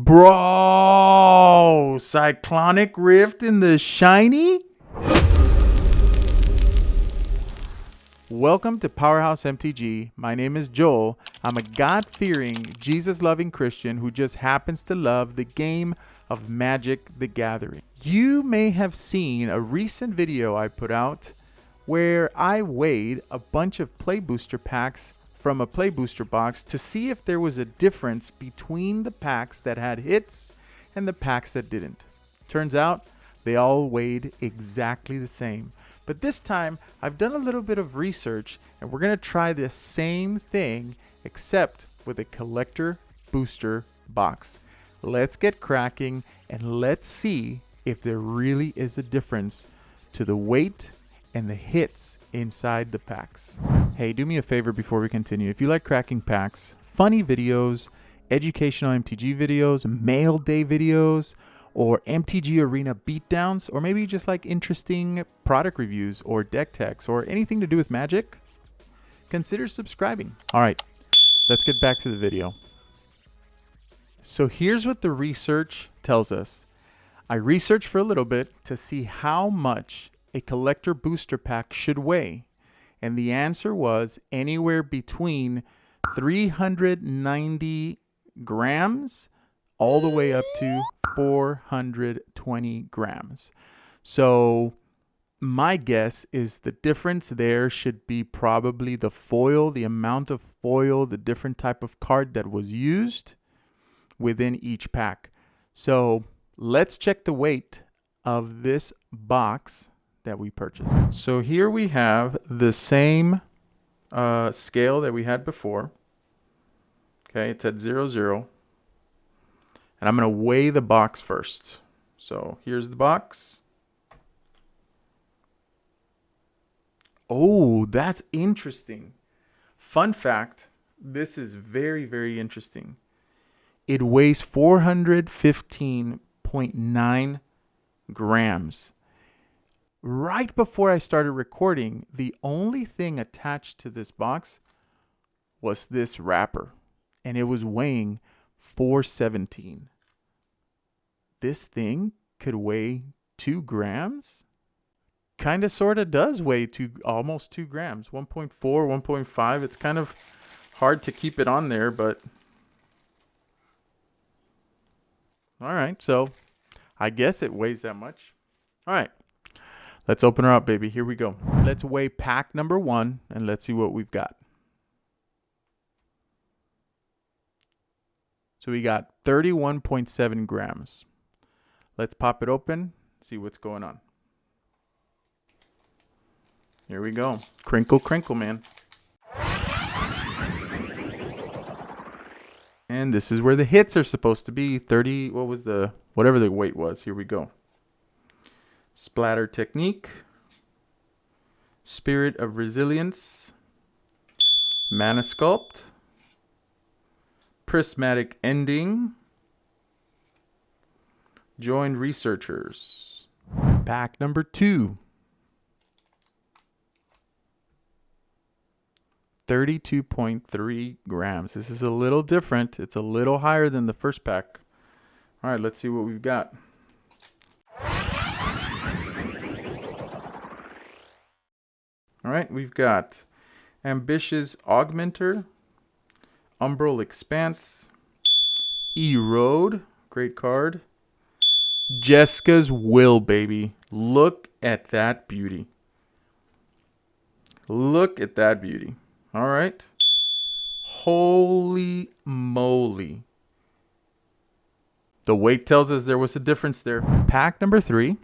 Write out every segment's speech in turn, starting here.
Bro, Cyclonic Rift in the shiny? Welcome to Powerhouse MTG. My name is Joel. I'm a God-fearing, Jesus-loving Christian who just happens to love the game of Magic the Gathering. You may have seen a recent video I put out where I weighed a bunch of Play Booster packs from a Play Booster box to see if there was a difference between the packs that had hits and the packs that didn't. Turns out they all weighed exactly the same. But this time I've done a little bit of research and we're going to try the same thing except with a collector booster box. Let's get cracking and let's see if there really is a difference to the weight and the hits inside the packs. Hey, do me a favor before we continue. If you like cracking packs, funny videos, educational MTG videos, mail day videos, or MTG Arena beatdowns, or maybe you just like interesting product reviews or deck techs or anything to do with Magic, consider subscribing. All right, let's get back to the video. So here's what the research tells us. I researched for a little bit to see how much a collector booster pack should weigh. And the answer was anywhere between 390 grams all the way up to 420 grams. So my guess is the difference there should be probably the foil, the amount of foil, the different type of card that was used within each pack. So let's check the weight of this box that we purchased. So here we have the same scale that we had before. Okay, it's at 0, 0. And I'm going to weigh the box first. So here's the box. Oh, that's interesting. Fun fact, this is very, very interesting. It weighs 415.9 grams. Right before I started recording, the only thing attached to this box was this wrapper, and it was weighing 417. This thing could weigh 2 grams? Kind of sort of does weigh almost 2 grams. 1.4, 1.5. It's kind of hard to keep it on there, but all right, so I guess it weighs that much. All right. Let's open her up, baby. Here we go. Let's weigh pack number 1, and let's see what we've got. So we got 31.7 grams. Let's pop it open, see what's going on. Here we go. Crinkle, crinkle, man. And this is where the hits are supposed to be. 30, whatever the weight was. Here we go. Splatter Technique, Spirit of Resilience, Mana Sculpt, Prismatic Ending, Joined Researchers. Pack number 2. 32.3 grams. This is a little different. It's a little higher than the first pack. All right, let's see what we've got. All right, we've got Ambitious Augmenter, Umbral Expanse, Erode, great card, Jeska's Will, baby. Look at that beauty. Look at that beauty. All right. Holy moly. The weight tells us there was a difference there. Pack number 3.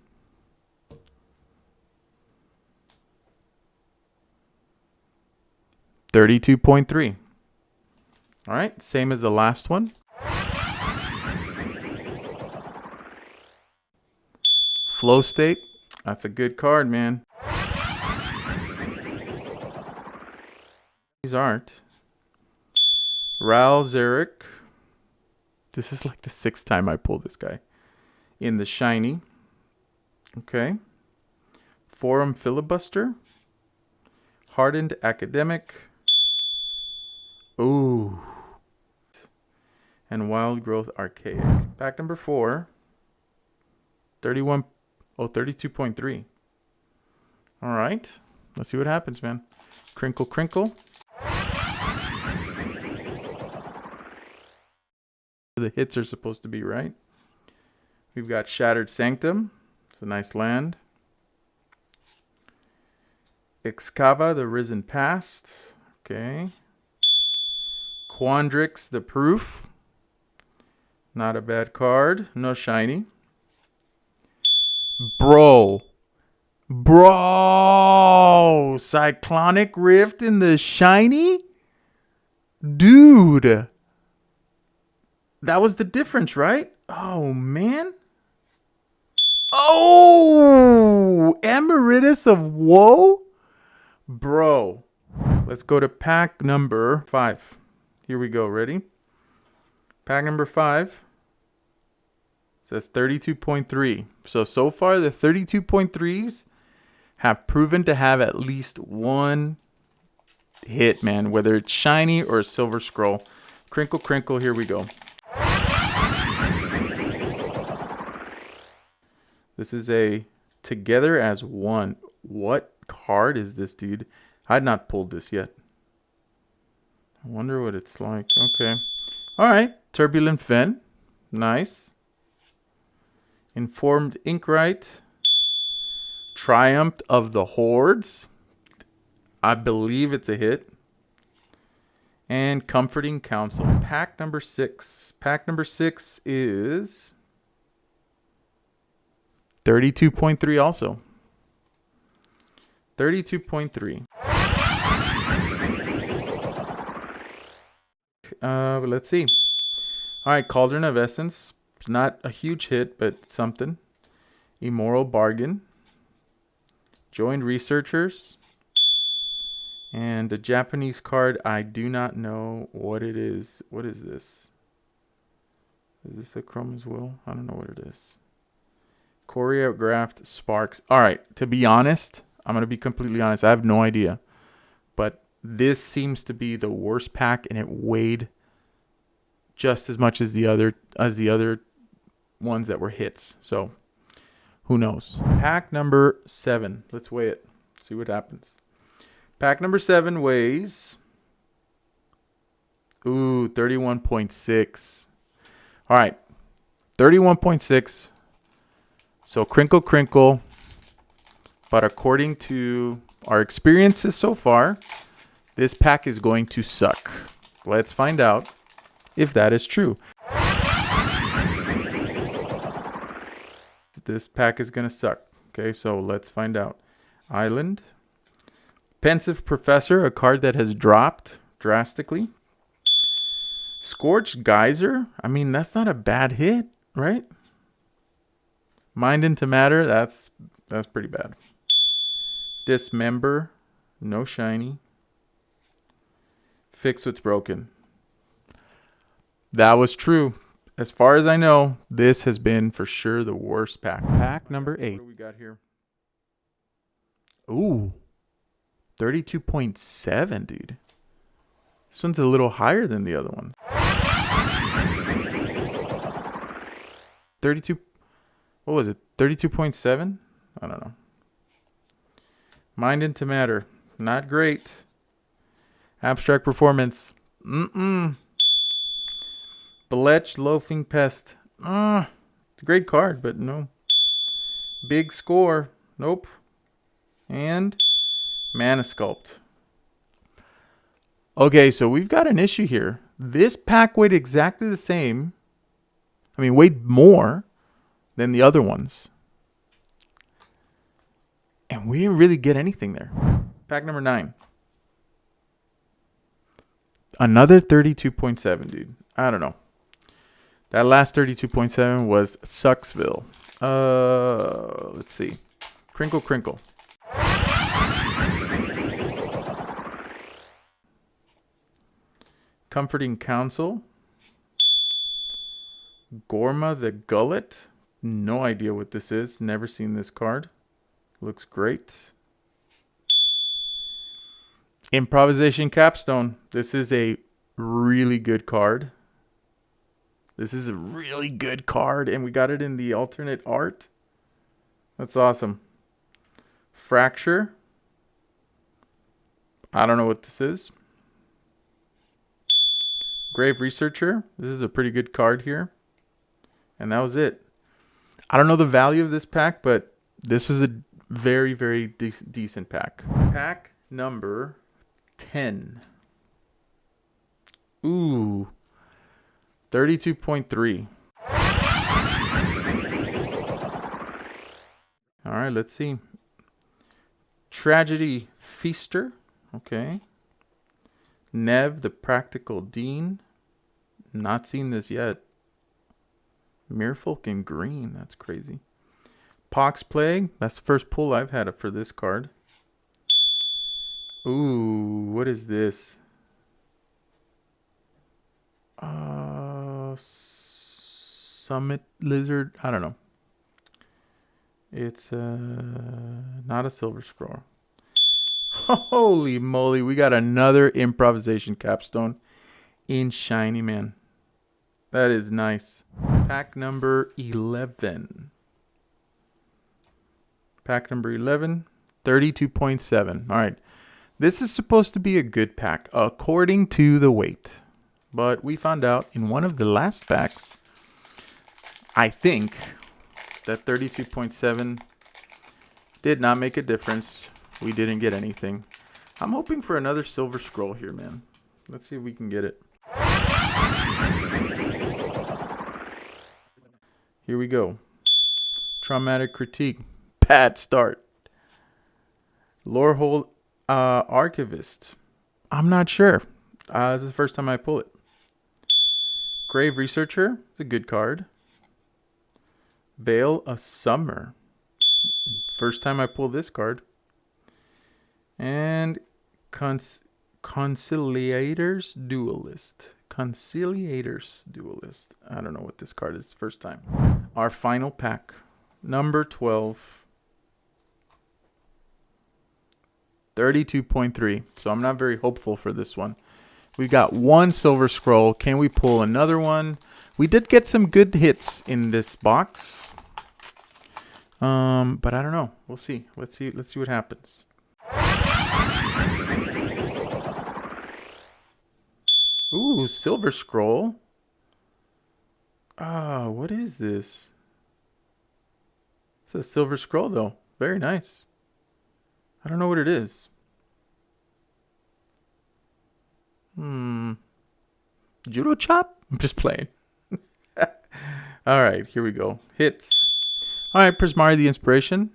32.3. All right, same as the last one. Flow State. That's a good card, man. These aren't. Ral Zarek. This is like the 6th time I pulled this guy. In the shiny. Okay. Forum Filibuster. Hardened Academic. Ooh. and Wild Growth Archaic. Pack number 4. 32.3. All right. Let's see what happens, man. Crinkle, crinkle. The hits are supposed to be, right? We've got Shattered Sanctum. It's a nice land. Excava, the Risen Past. Okay. Quandrix, the Proof. Not a bad card. No shiny. Bro. Cyclonic Rift in the shiny? Dude. That was the difference, right? Oh, man. Oh, Emeritus of Woe? Bro. Let's go to pack number 5. Here we go. Ready? Pack number 5. It says 32.3. So far the 32.3s have proven to have at least one hit, man. Whether it's shiny or a silver scroll. Crinkle, crinkle. Here we go. This is a Together as One. What card is this, dude? I had not pulled this yet. I wonder what it's like. Okay. All right. Turbulent Fen. Nice. Informed Inkwright. Triumph of the Hordes. I believe it's a hit. And Comforting Counsel. Pack number 6. Pack number 6 is 32.3 also. 32.3. Let's see. All right, Cauldron of Essence. Not a huge hit, but something. Immoral Bargain. Joined Researchers. And a Japanese card. I do not know what it is. What is this? Is this a Chroma's Will? I don't know what it is. Choreographed Sparks. All right, to be honest, I'm going to be completely honest. I have no idea. But this seems to be the worst pack, and it weighed just as much as the other ones that were hits. So, who knows? Pack number 7. Let's weigh it. See what happens. Pack number 7 weighs 31.6. All right. 31.6. So crinkle, crinkle. But according to our experiences so far, this pack is going to suck. Let's find out if that is true. This pack is going to suck. Okay, so let's find out. Island. Pensive Professor, a card that has dropped drastically. Scorched Geyser. I mean, that's not a bad hit, right? Mind into Matter. That's pretty bad. Dismember. No shiny. Fix What's Broken. That was true. As far as I know, this has been for sure the worst pack. Pack number 8. What do we got here? Ooh. 32.7, dude. This one's a little higher than the other one. 32. What was it? 32.7? I don't know. Mind into Matter. Not great. Abstract Performance. Bletch Loafing Pest. It's a great card, but no. Big Score. Nope. And Mana Sculpt. Okay, so we've got an issue here. This pack weighed exactly the same. I mean, weighed more than the other ones. And we didn't really get anything there. Pack number 9. Another 32.7, dude. I don't know. That last 32.7 was Sucksville. Let's see. Crinkle, crinkle. Comforting Counsel. Gorma the Gullet. No idea what this is. Never seen this card. Looks great. Improvisation Capstone. This is a really good card. This is a really good card, and we got it in the alternate art. That's awesome. Fracture. I don't know what this is. Grave Researcher. This is a pretty good card here. And that was it. I don't know the value of this pack, but this was a very, very decent pack. Pack number 10. Ooh. 32.3. All right, let's see. Tragedy Feaster. Okay. Nev, the Practical Dean. Not seen this yet. Merfolk in green. That's crazy. Pox Plague. That's the first pull I've had for this card. Ooh, what is this? Summit Lizard. I don't know. It's not a Silver Scroll. Holy moly, we got another improvisation capstone in shiny, man. That is nice. Pack number 11. Pack number 11, 32.7. All right. This is supposed to be a good pack according to the weight. But we found out in one of the last packs, I think, that 32.7 did not make a difference. We didn't get anything. I'm hoping for another Silver Scroll here, man. Let's see if we can get it. Here we go. Traumatic Critique. Bad start. Lorehold Archivist. I'm not sure. This is the first time I pull it. Grave Researcher. It's a good card. Veil of Summer. First time I pull this card. And Conciliator's Duelist. Conciliator's Duelist. I don't know what this card is. First time. Our final pack. Number 12. 32.3. So I'm not very hopeful for this one. We got one Silver Scroll. Can we pull another one? We did get some good hits in this box. But I don't know. We'll see. Let's see what happens. Ooh, Silver Scroll. What is this? It's a Silver Scroll though. Very nice. I don't know what it is. Judo Chop? I'm just playing. Alright, here we go. Hits. Alright, Prismari the Inspiration.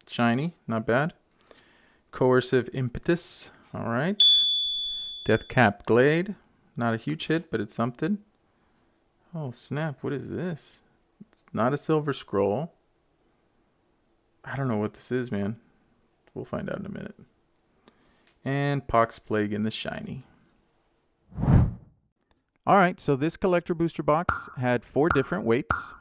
Shiny, not bad. Coercive Impetus. Alright. Deathcap Glade. Not a huge hit, but it's something. Oh, snap. What is this? It's not a Silver Scroll. I don't know what this is, man. We'll find out in a minute. And Pox Plague in the shiny. Alright, so this collector booster box had 4 different weights.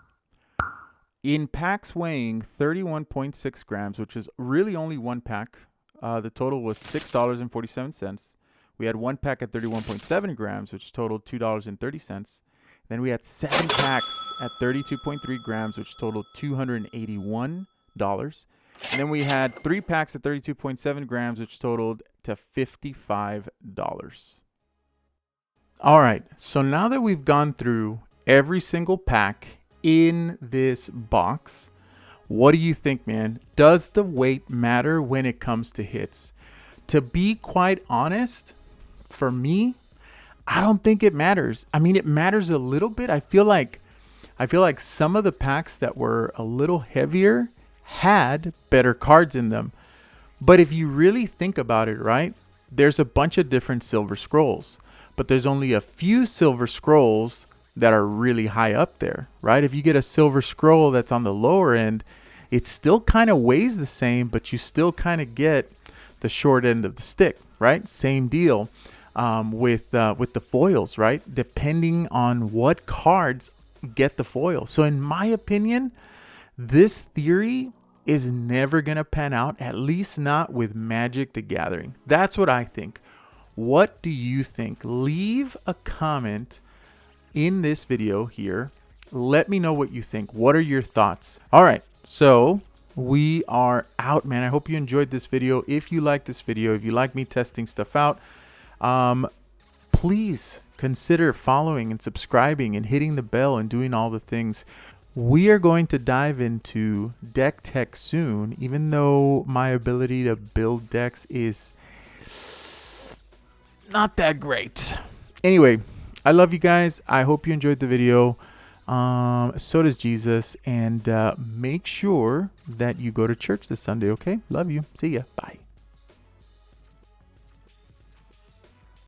In packs weighing 31.6 grams, which is really only one pack. The total was $6.47. We had one pack at 31.7 grams, which totaled $2.30. Then we had 7 packs at 32.3 grams, which totaled $281. And then we had 3 packs at 32.7 grams, which totaled to $55. All right, so now that we've gone through every single pack in this box, what do you think, man? Does the weight matter when it comes to hits? To be quite honest, for me, I don't think it matters. I mean, it matters a little bit. I feel like some of the packs that were a little heavier had better cards in them. But if you really think about it, right, there's a bunch of different Silver Scrolls, but there's only a few Silver Scrolls that are really high up there, right? If you get a Silver Scroll that's on the lower end, it still kind of weighs the same, but you still kind of get the short end of the stick, right? Same deal with the foils, right? Depending on what cards get the foil. So in my opinion, this theory is never going to pan out, at least not with Magic the Gathering. That's what I think. What do you think? Leave a comment in this video here. Let me know what you think. What are your thoughts? All right, so we are out, man. I hope you enjoyed this video. If you like this video, if you like me testing stuff out, please consider following and subscribing and hitting the bell and doing all the things. We are going to dive into deck tech soon, even though my ability to build decks is not that great. Anyway, I love you guys. I hope you enjoyed the video. So does Jesus. And make sure that you go to church this Sunday, okay? Love you. See ya. Bye.